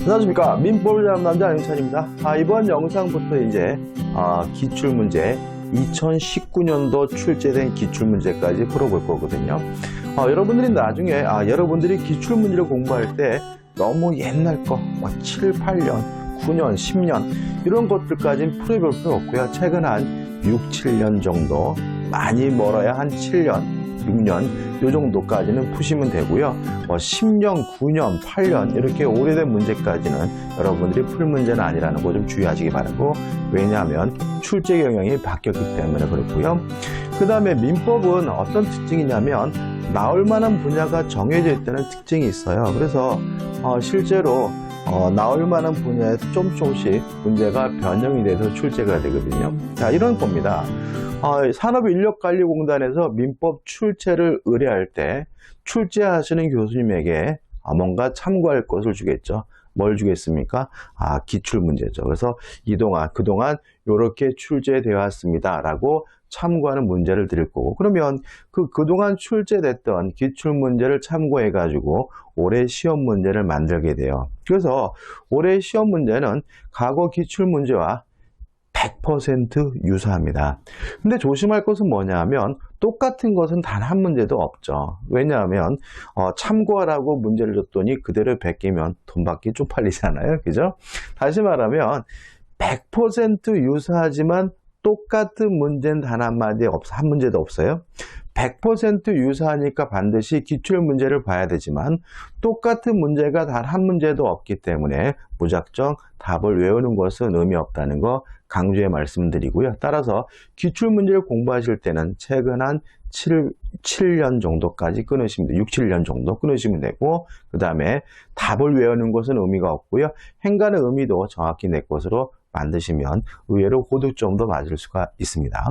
안녕하십니까. 민법을 잘하는 남자 안영찬입니다. 이번 영상부터 이제 기출문제 2019년도 출제된 기출문제까지 풀어볼 거거든요. 여러분들이 나중에 여러분들이 기출문제를 공부할 때 너무 옛날 거 7, 8년, 9년, 10년 이런 것들까지는 풀어볼 필요 없고요. 최근 한 6, 7년 정도, 많이 멀어야 한 7년, 6년 이 정도까지는 푸시면 되고요. 10년, 9년, 8년 이렇게 오래된 문제까지는 여러분들이 풀 문제는 아니라는 거 좀 주의하시기 바라고, 왜냐하면 출제 경향이 바뀌었기 때문에 그렇고요. 그 다음에 민법은 어떤 특징이냐면 나올 만한 분야가 정해져 있다는 특징이 있어요. 그래서 실제로 나올 만한 분야에서 조금씩 문제가 변형이 돼서 출제가 되거든요. 자, 이런 겁니다. 산업인력관리공단에서 민법 출제를 의뢰할 때 출제하시는 교수님에게 뭔가 참고할 것을 주겠죠. 뭘 주겠습니까? 기출문제죠. 그래서 그동안 이렇게 출제되어 왔습니다 라고 참고하는 문제를 드릴 거고, 그러면 그동안 출제됐던 기출문제를 참고해 가지고 올해 시험 문제를 만들게 돼요. 그래서 올해 시험 문제는 과거 기출문제와 100% 유사합니다. 근데 조심할 것은 뭐냐면 똑같은 것은 단 한 문제도 없죠. 왜냐하면 참고하라고 문제를 줬더니 그대로 베끼면 돈 받기 쪽팔리잖아요. 그죠? 다시 말하면 100% 유사하지만 똑같은 문제는 단 한 문제도 없어요. 100% 유사하니까 반드시 기출문제를 봐야 되지만 똑같은 문제가 단 한 문제도 없기 때문에 무작정 답을 외우는 것은 의미 없다는 거 강조해 말씀드리고요. 따라서 기출문제를 공부하실 때는 최근 한 7년 정도까지 끊으시면 돼요. 6, 7년 정도 끊으시면 되고, 그 다음에 답을 외우는 것은 의미가 없고요. 행간의 의미도 정확히 내 것으로 만드시면 의외로 고득점도 맞을 수가 있습니다.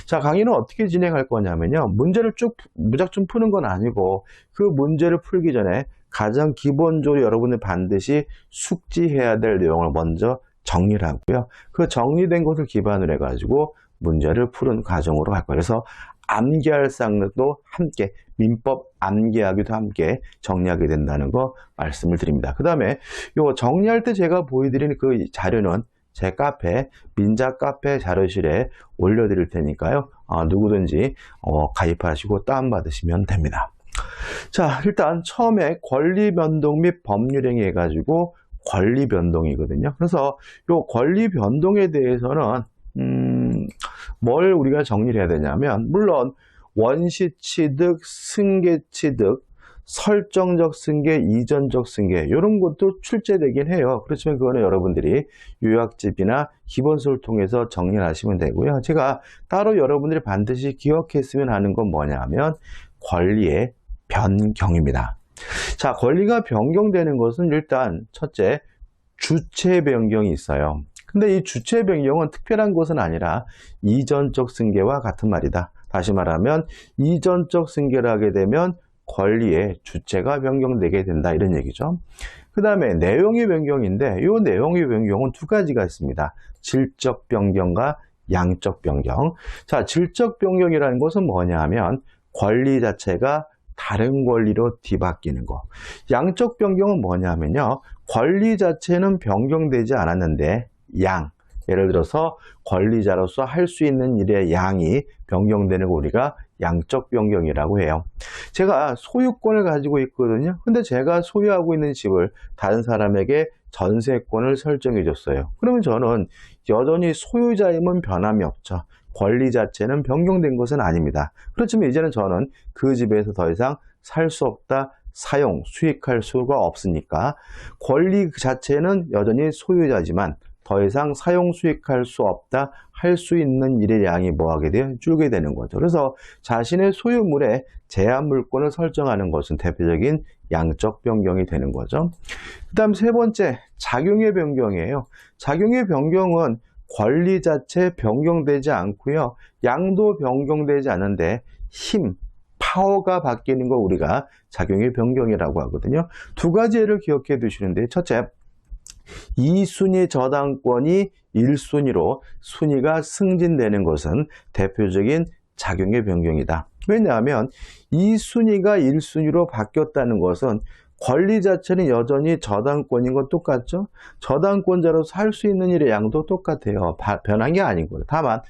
자, 강의는 어떻게 진행할 거냐면요. 문제를 쭉 무작정 푸는 건 아니고 그 문제를 풀기 전에 가장 기본적으로 여러분이 반드시 숙지해야 될 내용을 먼저 정리를 하고요. 그 정리된 것을 기반으로 해가지고 문제를 푸는 과정으로 갈 거예요. 그래서 암기할 쌍도 함께, 민법 암기하기도 함께 정리하게 된다는 거 말씀을 드립니다. 그 다음에 요 정리할 때 제가 보여드리는 그 자료는 제 카페, 민자카페 자료실에 올려드릴 테니까요. 누구든지 가입하시고 다운받으시면 됩니다. 자, 일단 처음에 권리변동 및 법률행위 해가지고 권리변동이거든요. 그래서 이 권리변동에 대해서는 뭘 우리가 정리를 해야 되냐면, 물론 원시취득, 승계취득, 설정적 승계, 이전적 승계 이런 것도 출제되긴 해요. 그렇지만 그거는 여러분들이 요약집이나 기본서를 통해서 정리를 하시면 되고요. 제가 따로 여러분들이 반드시 기억했으면 하는 건 뭐냐면 권리의 변경입니다. 자, 권리가 변경되는 것은 일단 첫째, 주체 변경이 있어요. 근데 이 주체 변경은 특별한 것은 아니라 이전적 승계와 같은 말이다. 다시 말하면 이전적 승계를 하게 되면 권리의 주체가 변경되게 된다, 이런 얘기죠. 그 다음에 내용의 변경인데, 이 내용의 변경은 두 가지가 있습니다. 질적 변경과 양적 변경. 자, 질적 변경이라는 것은 뭐냐 하면 권리 자체가 다른 권리로 뒤바뀌는 거. 양적 변경은 뭐냐 하면요, 권리 자체는 변경되지 않았는데 예를 들어서 권리자로서 할 수 있는 일의 양이 변경되는 거 우리가 양적 변경이라고 해요. 제가 소유권을 가지고 있거든요. 근데 제가 소유하고 있는 집을 다른 사람에게 전세권을 설정해 줬어요. 그러면 저는 여전히 소유자임은 변함이 없죠. 권리 자체는 변경된 것은 아닙니다. 그렇지만 이제는 저는 그 집에서 더 이상 살 수 없다, 수익할 수가 없으니까 권리 자체는 여전히 소유자지만 더 이상 수익할 수 없다, 할 수 있는 일의 양이 뭐하게 돼요? 줄게 되는 거죠. 그래서 자신의 소유물에 제한 물권을 설정하는 것은 대표적인 양적 변경이 되는 거죠. 그 다음 세 번째, 작용의 변경이에요. 작용의 변경은 권리 자체 변경되지 않고요. 양도 변경되지 않는데 파워가 바뀌는 거 우리가 작용의 변경이라고 하거든요. 두 가지 예를 기억해 두시는데, 첫째, 2순위 저당권이 1순위로 순위가 승진되는 것은 대표적인 작용의 변경이다. 왜냐하면 2순위가 1순위로 바뀌었다는 것은 권리 자체는 여전히 저당권인 건 똑같죠. 저당권자로서 할 수 있는 일의 양도 똑같아요. 변한 게 아니고요. 다만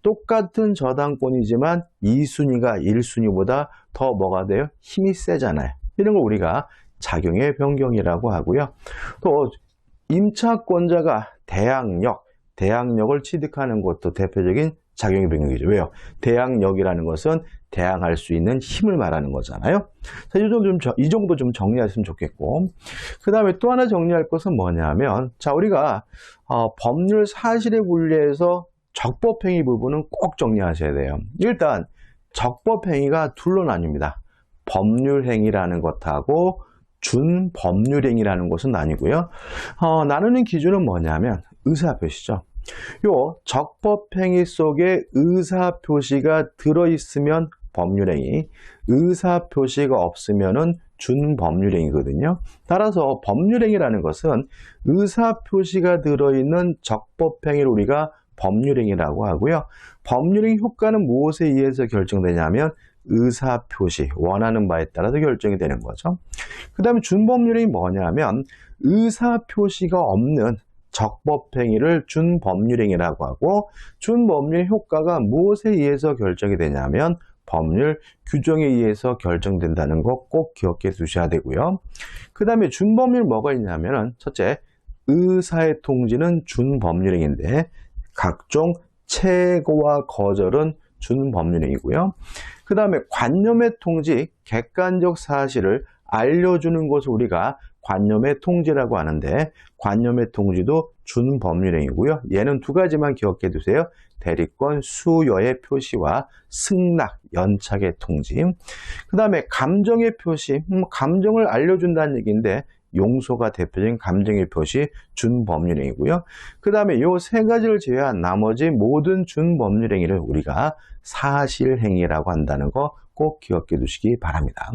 똑같은 저당권이지만 2순위가 1순위보다 더 뭐가 돼요? 힘이 세잖아요. 이런 걸 우리가 작용의 변경이라고 하고요. 또 임차권자가 대항력을 취득하는 것도 대표적인 작용의 변경이죠. 왜요? 대항력이라는 것은 대항할 수 있는 힘을 말하는 거잖아요. 자, 이 정도 좀 정리하시면 좋겠고, 그 다음에 또 하나 정리할 것은 뭐냐면, 자, 우리가 법률 사실에 분리해서 적법행위 부분은 꼭 정리하셔야 돼요. 일단 적법행위가 둘로 나뉩니다. 법률행위라는 것하고 준법률행위라는 것은 나뉘고요. 나누는 기준은 뭐냐면 의사표시죠. 요 적법행위 속에 의사표시가 들어있으면 법률행위, 의사표시가 없으면은 준법률행위거든요. 따라서 법률행위라는 것은 의사표시가 들어있는 적법행위를 우리가 법률행위라고 하고요. 법률행위 효과는 무엇에 의해서 결정되냐면 의사표시, 원하는 바에 따라서 결정이 되는 거죠. 그 다음에 준법률행위 뭐냐면 의사표시가 없는 적법행위를 준법률행위라고 하고, 준법률 효과가 무엇에 의해서 결정이 되냐면 법률 규정에 의해서 결정된다는 거 꼭 기억해 두셔야 되고요. 그 다음에 준법률 뭐가 있냐면, 첫째, 의사의 통지는 준법률행위인데 각종 체고와 거절은 준법률행위고요. 그 다음에 관념의 통지, 객관적 사실을 알려주는 것을 우리가 관념의 통지라고 하는데, 관념의 통지도 준법률행위고요. 얘는 두 가지만 기억해 두세요. 대리권 수여의 표시와 승낙, 연착의 통지. 그 다음에 감정의 표시, 감정을 알려준다는 얘기인데 용서가 대표적인 감정의 표시, 준법률행위고요. 그 다음에 이 세 가지를 제외한 나머지 모든 준법률행위를 우리가 사실행위라고 한다는 거 꼭 기억해 두시기 바랍니다.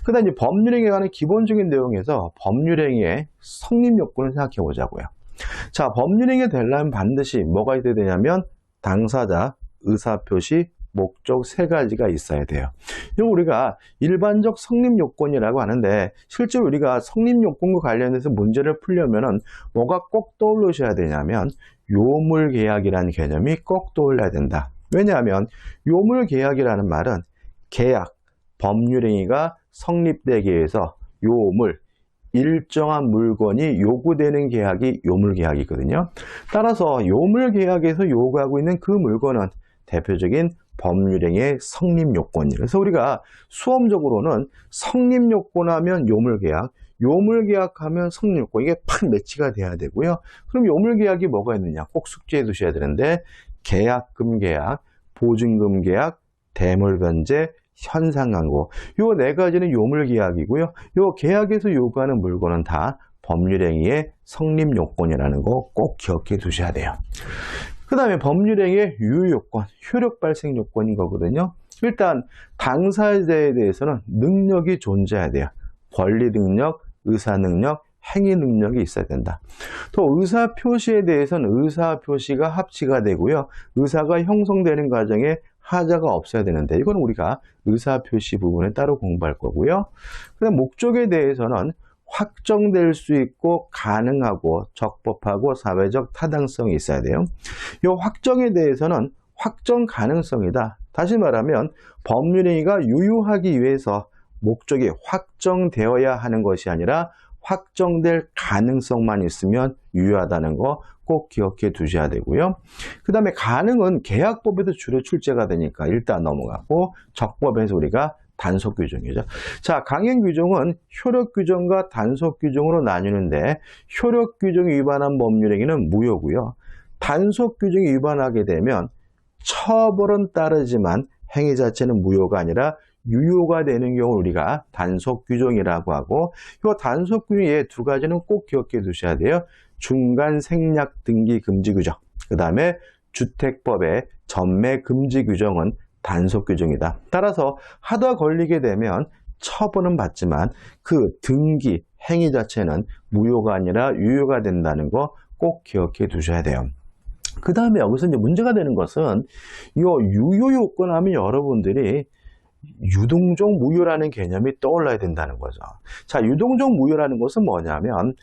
그 다음에 법률행위에 관한 기본적인 내용에서 법률행위의 성립 요건을 생각해 보자고요. 자, 법률행위 되려면 반드시 뭐가 있어야 되냐면 당사자, 의사표시, 목적 세 가지가 있어야 돼요. 이거 우리가 일반적 성립 요건이라고 하는데, 실제로 우리가 성립 요건과 관련해서 문제를 풀려면은 뭐가 꼭 떠올르셔야 되냐면 요물계약이라는 개념이 꼭 떠올라야 된다. 왜냐하면 요물계약이라는 말은 계약, 법률행위가 성립되기 위해서 요물, 일정한 물건이 요구되는 계약이 요물계약이거든요. 따라서 요물계약에서 요구하고 있는 그 물건은 대표적인 법률행위의 성립요건이에요. 그래서 우리가 수험적으로는 성립요건하면 요물계약, 요물계약하면 성립요건, 이게 팍 매치가 돼야 되고요. 그럼 요물계약이 뭐가 있느냐 꼭 숙지해 두셔야 되는데, 계약금 계약, 보증금 계약, 대물변제, 현상광고, 요 네 가지는 요물계약이고요. 요 계약에서 요구하는 물건은 다 법률행위의 성립요건이라는 거 꼭 기억해 두셔야 돼요. 그 다음에 법률행위의 유효요건, 효력 발생 요건인 거거든요. 일단 당사자에 대해서는 능력이 존재해야 돼요. 권리 능력, 의사 능력, 행위 능력이 있어야 된다. 또 의사 표시에 대해서는 의사 표시가 합치가 되고요. 의사가 형성되는 과정에 하자가 없어야 되는데, 이건 우리가 의사 표시 부분에 따로 공부할 거고요. 그다음 목적에 대해서는 확정될 수 있고 가능하고 적법하고 사회적 타당성이 있어야 돼요. 이 확정에 대해서는 확정 가능성이다. 다시 말하면 법률행위가 유효하기 위해서 목적이 확정되어야 하는 것이 아니라 확정될 가능성만 있으면 유효하다는 거 꼭 기억해 두셔야 되고요. 그 다음에 가능은 계약법에도 주로 출제가 되니까 일단 넘어가고, 적법에서 우리가 단속 규정이죠. 자, 강행 규정은 효력 규정과 단속 규정으로 나뉘는데, 효력 규정이 위반한 법률행위는 무효고요. 단속 규정이 위반하게 되면 처벌은 따르지만 행위 자체는 무효가 아니라 유효가 되는 경우를 우리가 단속 규정이라고 하고, 이 단속 규정의 두 가지는 꼭 기억해 두셔야 돼요. 중간 생략 등기 금지 규정, 그 다음에 주택법의 전매 금지 규정은 단속 규정이다. 따라서 하다 걸리게 되면 처벌은 받지만 그 등기, 행위 자체는 무효가 아니라 유효가 된다는 거 꼭 기억해 두셔야 돼요. 그 다음에 여기서 이제 문제가 되는 것은 이 유효 요건 하면 여러분들이 유동적 무효라는 개념이 떠올라야 된다는 거죠. 자, 유동적 무효라는 것은 뭐냐면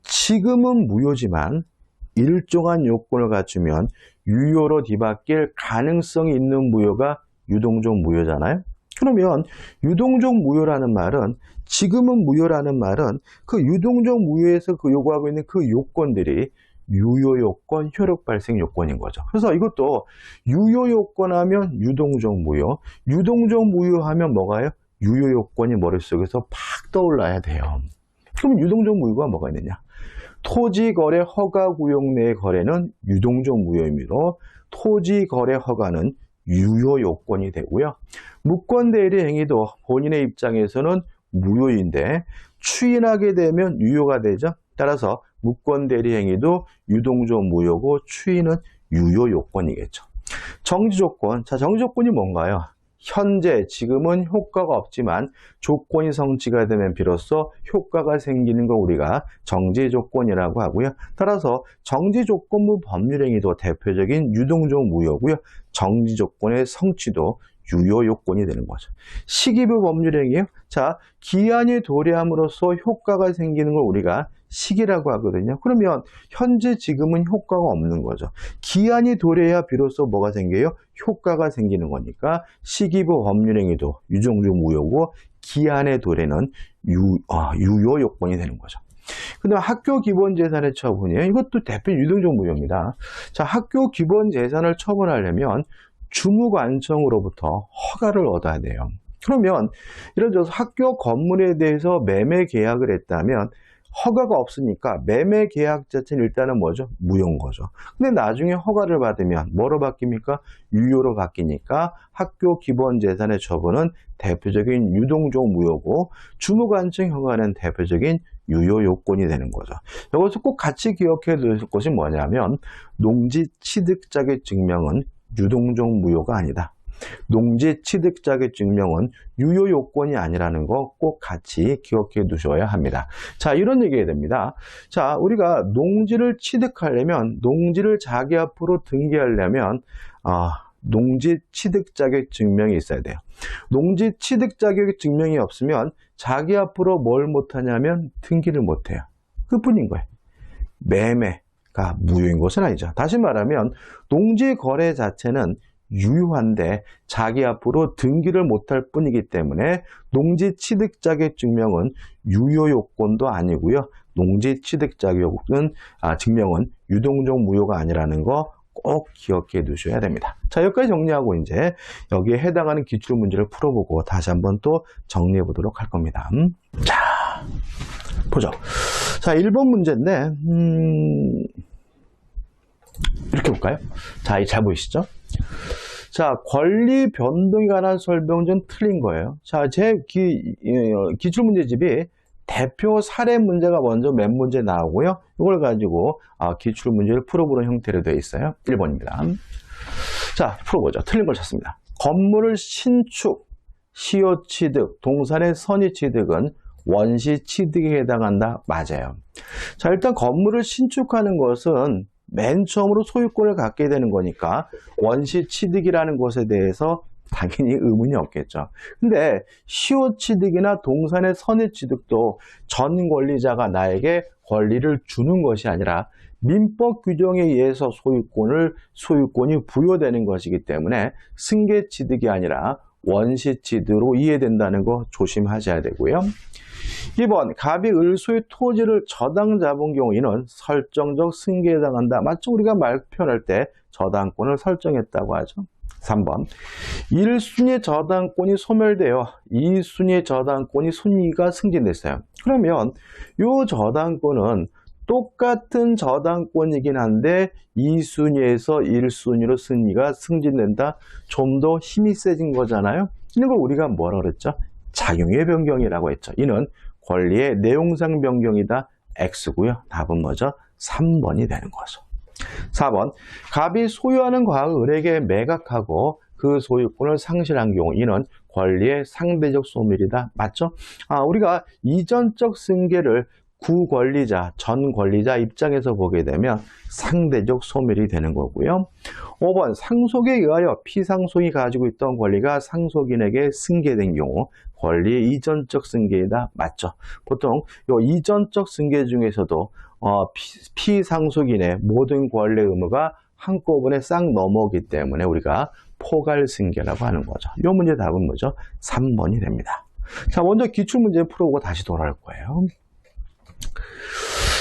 지금은 무효지만 일정한 요건을 갖추면 유효로 뒤바뀔 가능성이 있는 무효가 유동적 무효잖아요. 그러면 유동적 무효라는 말은 지금은 무효라는 말은 그 유동적 무효에서 그 요구하고 있는 그 요건들이 유효 요건, 효력 발생 요건인 거죠. 그래서 이것도 유효 요건 하면 유동적 무효, 유동적 무효 하면 뭐가요? 유효 요건이 머릿속에서 팍 떠올라야 돼요. 그럼 유동적 무효가 뭐가 있느냐? 토지 거래 허가 구역 내의 거래는 유동적 무효이므로 토지 거래 허가는 유효 요건이 되고요. 무권 대리 행위도 본인의 입장에서는 무효인데 추인하게 되면 유효가 되죠. 따라서 무권 대리 행위도 유동적 무효고 추인은 유효 요건이겠죠. 정지 조건. 자, 정지 조건이 뭔가요? 현재 지금은 효과가 없지만 조건이 성취가 되면 비로소 효과가 생기는 거 우리가 정지 조건이라고 하고요. 따라서 정지 조건부 법률행위도 대표적인 유동적 무효고요. 정지 조건의 성취도 유효 요건이 되는 거죠. 시기부 법률행위요. 자, 기한이 도래함으로써 효과가 생기는 걸 우리가 시기라고 하거든요. 그러면 현재 지금은 효과가 없는 거죠. 기한이 도래해야 비로소 뭐가 생겨요? 효과가 생기는 거니까 시기부 법률행위도 유동적 무효고 기한의 도래는 유효 요건이 되는 거죠. 그다음 학교 기본 재산의 처분이에요. 이것도 대표 유동적 무효입니다. 자, 학교 기본 재산을 처분하려면 주무관청으로부터 허가를 얻어야 돼요. 그러면 예를 들어서 학교 건물에 대해서 매매 계약을 했다면 허가가 없으니까 매매 계약 자체는 일단은 뭐죠? 무효인 거죠. 근데 나중에 허가를 받으면 뭐로 바뀝니까? 유효로 바뀌니까 학교 기본 재산의 처분은 대표적인 유동적 무효고 주무관청 허가는 대표적인 유효 요건이 되는 거죠. 이것을 꼭 같이 기억해 둘 것이 뭐냐면 농지 취득 자격 증명은 유동적 무효가 아니다. 농지 취득 자격 증명은 유효 요건이 아니라는 거 꼭 같이 기억해 두셔야 합니다. 자, 이런 얘기가 됩니다. 자, 우리가 농지를 취득하려면, 농지를 자기 앞으로 등기하려면 농지 취득 자격 증명이 있어야 돼요. 농지 취득 자격 증명이 없으면 자기 앞으로 뭘 못하냐면 등기를 못해요. 그뿐인 거예요. 매매가 무효인 것은 아니죠. 다시 말하면 농지 거래 자체는 유효한데 자기 앞으로 등기를 못할 뿐이기 때문에 농지 취득 자격 증명은 유효 요건도 아니고요. 농지 취득 자격은 증명은 유동적 무효가 아니라는 거 꼭 기억해 두셔야 됩니다. 자, 여기까지 정리하고 이제 여기에 해당하는 기출 문제를 풀어보고 다시 한번 또 정리해 보도록 할 겁니다. 자, 보죠. 자, 1번 문제인데 이렇게 볼까요? 자, 잘 보이시죠? 자, 권리 변동에 관한 설명 좀 틀린 거예요. 자, 제 기출문제집이 대표 사례 문제가 먼저 맨 문제 나오고요. 이걸 가지고 기출문제를 풀어보는 형태로 되어 있어요. 1번입니다. 자, 풀어보죠. 틀린 걸 찾습니다. 건물을 신축, 시효 취득, 동산의 선의 취득은 원시 취득에 해당한다. 맞아요. 자, 일단 건물을 신축하는 것은 맨 처음으로 소유권을 갖게 되는 거니까 원시 취득이라는 것에 대해서 당연히 의문이 없겠죠. 근데 시효 취득이나 동산의 선의 취득도 전 권리자가 나에게 권리를 주는 것이 아니라 민법 규정에 의해서 소유권이 부여되는 것이기 때문에 승계 취득이 아니라 원시 취득으로 이해된다는 거 조심하셔야 되고요. 2번, 갑이 을소의 토지를 저당 잡은 경우에는 설정적 승계에 해당한다. 맞죠? 우리가 말 표현할 때 저당권을 설정했다고 하죠. 3번, 1순위의 저당권이 소멸되어 2순위의 저당권이 순위가 승진됐어요. 그러면 이 저당권은 똑같은 저당권이긴 한데 2순위에서 1순위로 승리가 승진된다. 좀 더 힘이 세진 거잖아요. 이런 걸 우리가 뭐라 그랬죠? 작용의 변경이라고 했죠. 이는 권리의 내용상 변경이다. X고요. 답은 뭐죠? 3번이 되는 거죠. 4번, 갑이 소유하는 과학을 을에게 매각하고 그 소유권을 상실한 경우 이는 권리의 상대적 소멸이다. 맞죠? 우리가 이전적 승계를 구권리자, 전 권리자 입장에서 보게 되면 상대적 소멸이 되는 거고요. 5번 상속에 의하여 피상속이 가지고 있던 권리가 상속인에게 승계된 경우 권리의 이전적 승계이다. 맞죠? 보통 이 이전적 승계 중에서도 피상속인의 모든 권리 의무가 한꺼번에 싹 넘어오기 때문에 우리가 포괄승계라고 하는 거죠. 이 문제 답은 뭐죠? 3번이 됩니다. 자, 먼저 기출문제 풀어보고 다시 돌아올 거예요.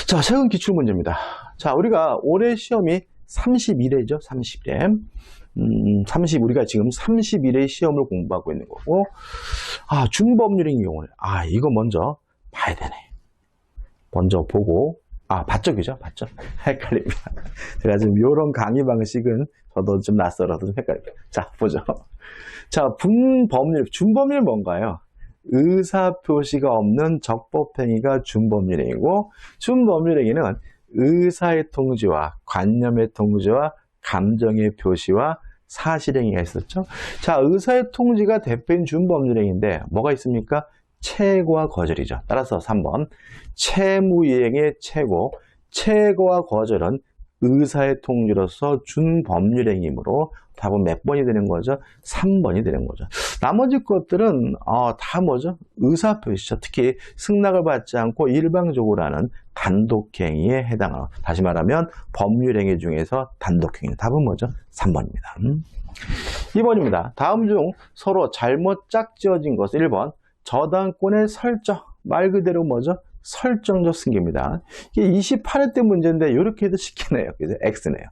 자, 최근 기출문제입니다. 자, 우리가 올해 시험이 31회죠. 31회. 우리가 지금 31회 시험을 공부하고 있는 거고, 준법률인 경우는, 이거 먼저 봐야 되네. 먼저 보고, 봤죠? 그죠? 봤죠? 헷갈립니다. 제가 지금 이런 강의 방식은 저도 좀 낯설어서 좀 헷갈립니다. 자, 보죠. 자, 분법률, 준법률 뭔가요? 의사표시가 없는 적법행위가 준법률행위고, 준법률행위는 의사의 통지와 관념의 통지와 감정의 표시와 사실행위가 있었죠. 자, 의사의 통지가 대표인 준법률행위인데 뭐가 있습니까? 채고와 거절이죠. 따라서 3번 채무이행의 채고, 채고와 거절은 의사의 통지로서 준법률행위이므로 답은 몇 번이 되는 거죠? 3번이 되는 거죠. 나머지 것들은 다 뭐죠? 의사표시죠. 특히 승낙을 받지 않고 일방적으로 하는 단독행위에 해당하는, 다시 말하면 법률행위 중에서 단독행위. 답은 뭐죠? 3번입니다. 2번입니다. 다음 중 서로 잘못 짝지어진 것은 1번 저당권의 설정, 말 그대로 뭐죠? 설정적 승계입니다. 이게 28회 때 문제인데 이렇게 해도 쉽게 내요. 그죠? X네요.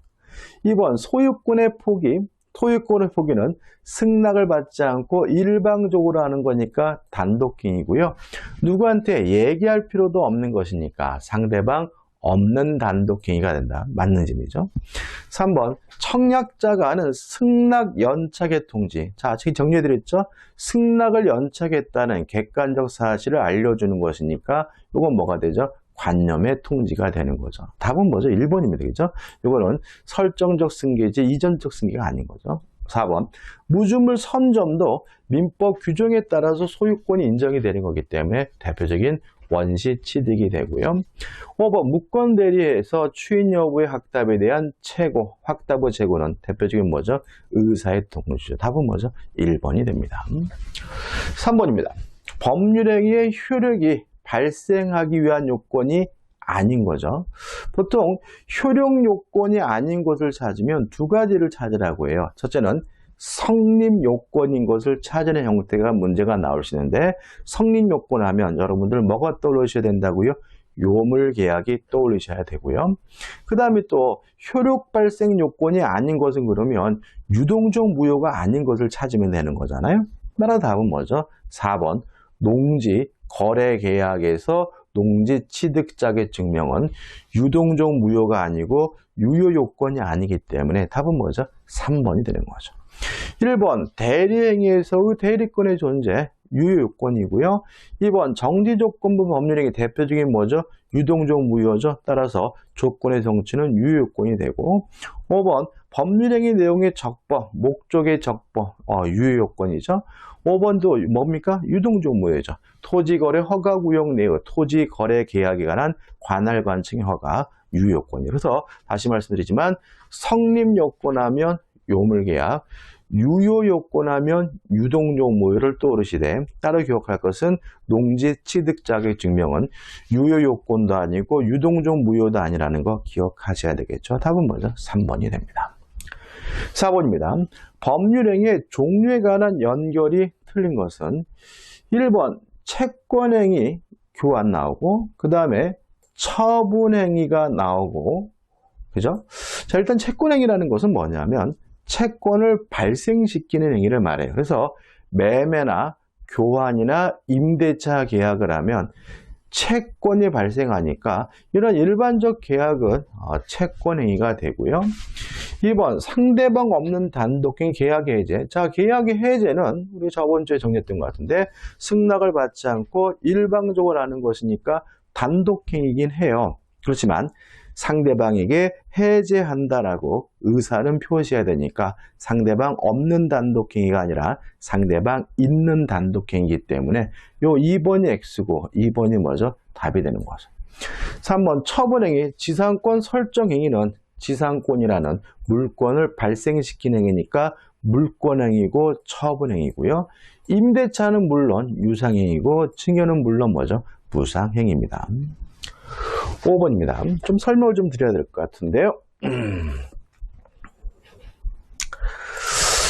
2번 소유권의 포기, 소유권의 포기는 승낙을 받지 않고 일방적으로 하는 거니까 단독행위고요. 누구한테 얘기할 필요도 없는 것이니까 상대방 없는 단독행위가 된다. 맞는 질문이죠. 3번 청약자가 하는 승낙 연착의 통지. 자, 지금 정리해드렸죠? 승낙을 연착했다는 객관적 사실을 알려주는 것이니까 이건 뭐가 되죠? 관념의 통지가 되는 거죠. 답은 뭐죠? 1번입니다. 그죠? 이거는 설정적 승계지 이전적 승계가 아닌 거죠. 4번 무주물 선점도 민법 규정에 따라서 소유권이 인정이 되는 거기 때문에 대표적인 원시 취득이 되고요. 5번 무권 대리에서 추인 여부의 확답에 대한 채고, 확답의 채고는 대표적인 뭐죠? 의사의 통지죠. 답은 뭐죠? 1번이 됩니다. 3번입니다. 법률행위의 효력이 발생하기 위한 요건이 아닌 거죠. 보통 효력 요건이 아닌 것을 찾으면 두 가지를 찾으라고 해요. 첫째는 성립 요건인 것을 찾는 형태가 문제가 나올 수 있는데, 성립 요건 하면 여러분들 뭐가 떠올리셔야 된다고요? 요물계약이 떠올리셔야 되고요. 그 다음에 또 효력 발생 요건이 아닌 것은 그러면 유동적 무효가 아닌 것을 찾으면 되는 거잖아요. 따라 답은 뭐죠? 4번 농지 거래계약에서 농지 취득자의 증명은 유동적 무효가 아니고 유효 요건이 아니기 때문에 답은 뭐죠? 3번이 되는 거죠. 1번 대리행위에서의 대리권의 존재 유효 요건이고요. 2번 정지조건부 법률행위 대표적인 뭐죠? 유동적 무효죠. 따라서 조건의 성취는 유효 요건이 되고, 5번 법률행위 내용의 적법, 목적의 적법 유효 요건이죠. 5번도 뭡니까? 유동적 무효죠. 토지거래 허가구역 내의 토지거래 계약에 관한 관할 관청의 허가 유효 요건이에요. 그래서 다시 말씀드리지만 성립 요건하면 요물계약, 유효 요건하면 유동적 무효를 떠오르시되, 따로 기억할 것은 농지 취득 자격 증명은 유효 요건도 아니고 유동적 무효도 아니라는 거 기억하셔야 되겠죠. 답은 뭐죠? 3번이 됩니다. 4번입니다. 법률행위의 종류에 관한 연결이 틀린 것은 1번 채권행위 교환 나오고, 그 다음에 처분행위가 나오고, 그죠? 자, 일단 채권행위라는 것은 뭐냐면 채권을 발생시키는 행위를 말해요. 그래서 매매나 교환이나 임대차 계약을 하면 채권이 발생하니까 이런 일반적 계약은 채권행위가 되고요. 2번 상대방 없는 단독행위 계약의 해제. 자, 계약의 해제는 우리 저번 주에 정리했던 것 같은데 승낙을 받지 않고 일방적으로 하는 것이니까 단독행위이긴 해요. 그렇지만 상대방에게 해제한다라고 의사는 표시해야 되니까 상대방 없는 단독행위가 아니라 상대방 있는 단독행위이기 때문에 요 2번이 X고 2번이 뭐죠? 답이 되는 거죠. 3번 처분행위, 지상권 설정행위는 지상권이라는 물권을 발생시킨 행위니까 물권행위고 처분행위고요. 임대차는 물론 유상행위고 증여는 물론 뭐죠? 부상행위입니다. 5번입니다. 좀 설명을 좀 드려야 될 것 같은데요.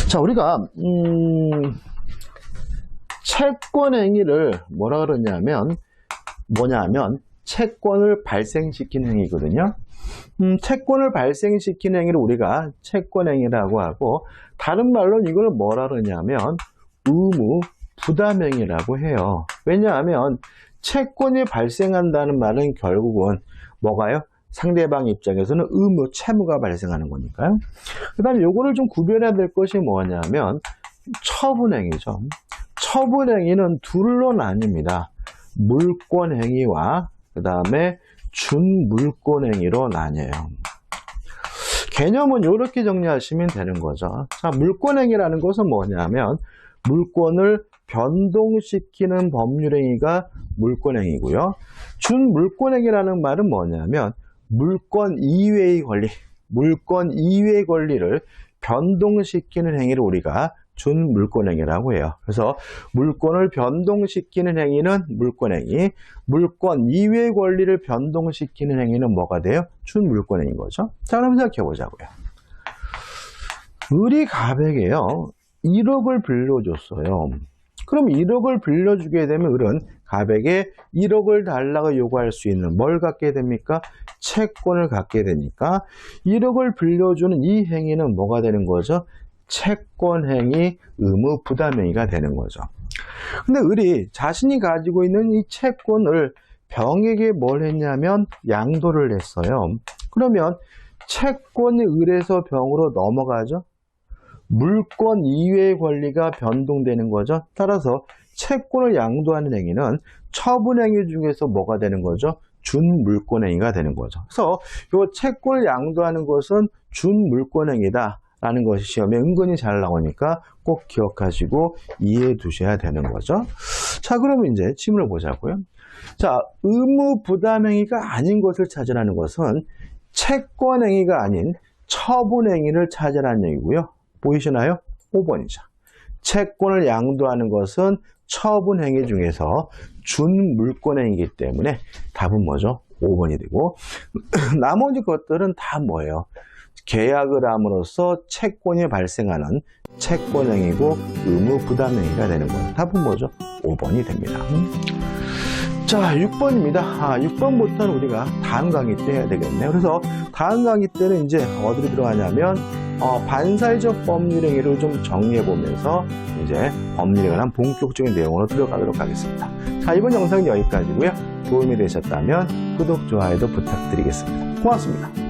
자, 우리가 채권행위를 뭐라 그러냐면 채권을 발생시킨 행위거든요. 채권을 발생시킨 행위를 우리가 채권행위라고 하고, 다른 말로 이걸 뭐라 그러냐면 의무 부담행위라고 해요. 왜냐하면 채권이 발생한다는 말은 결국은 뭐가요? 상대방 입장에서는 의무, 채무가 발생하는 거니까요. 그 다음에 요거를 좀 구별해야 될 것이 뭐냐면 처분행위죠. 처분행위는 둘로 나뉩니다. 물권행위와 그 다음에 준물권행위로 나뉘어요. 개념은 이렇게 정리하시면 되는 거죠. 자, 물권행위라는 것은 뭐냐면 물권을 변동시키는 법률행위가 물권행위고요. 준물권행위라는 말은 뭐냐면 물권 이외의 권리를 변동시키는 행위를 우리가 준물권행위라고 해요. 그래서 물권을 변동시키는 행위는 물권행위, 물권 이외의 권리를 변동시키는 행위는 뭐가 돼요? 준물권행위인 거죠. 자, 그럼 생각해 보자고요. 을이 갑에게요 1억을 빌려줬어요. 그럼 1억을 빌려주게 되면 을은 갑에게 1억을 달라고 요구할 수 있는 뭘 갖게 됩니까? 채권을 갖게 되니까 1억을 빌려주는 이 행위는 뭐가 되는 거죠? 채권행위, 의무 부담행위가 되는 거죠. 근데 을이 자신이 가지고 있는 이 채권을 병에게 뭘 했냐면 양도를 했어요. 그러면 채권이 을에서 병으로 넘어가죠. 물권 이외의 권리가 변동되는 거죠. 따라서 채권을 양도하는 행위는 처분행위 중에서 뭐가 되는 거죠? 준물권행위가 되는 거죠. 그래서 이 채권을 양도하는 것은 준물권행위다 라는 것이 시험에 은근히 잘 나오니까 꼭 기억하시고 이해해 두셔야 되는 거죠. 자, 그러면 이제 질문을 보자고요. 자, 의무 부담행위가 아닌 것을 찾으라는 것은 채권행위가 아닌 처분행위를 찾으라는 얘기고요. 보이시나요? 5번이죠. 채권을 양도하는 것은 처분행위 중에서 준물권행위이기 때문에 답은 뭐죠? 5번이 되고 나머지 것들은 다 뭐예요? 계약을 함으로써 채권이 발생하는 채권행위고 의무 부담행위가 되는 거예요. 답은 뭐죠? 5번이 됩니다. 자, 6번입니다. 6번부터는 우리가 다음 강의 때 해야 되겠네요. 그래서 다음 강의 때는 이제 어디로 들어가냐면 반사회적 법률행위를 좀 정리해 보면서 이제 법률에 관한 본격적인 내용으로 들어가도록 하겠습니다. 자, 이번 영상은 여기까지고요. 도움이 되셨다면 구독, 좋아요도 부탁드리겠습니다. 고맙습니다.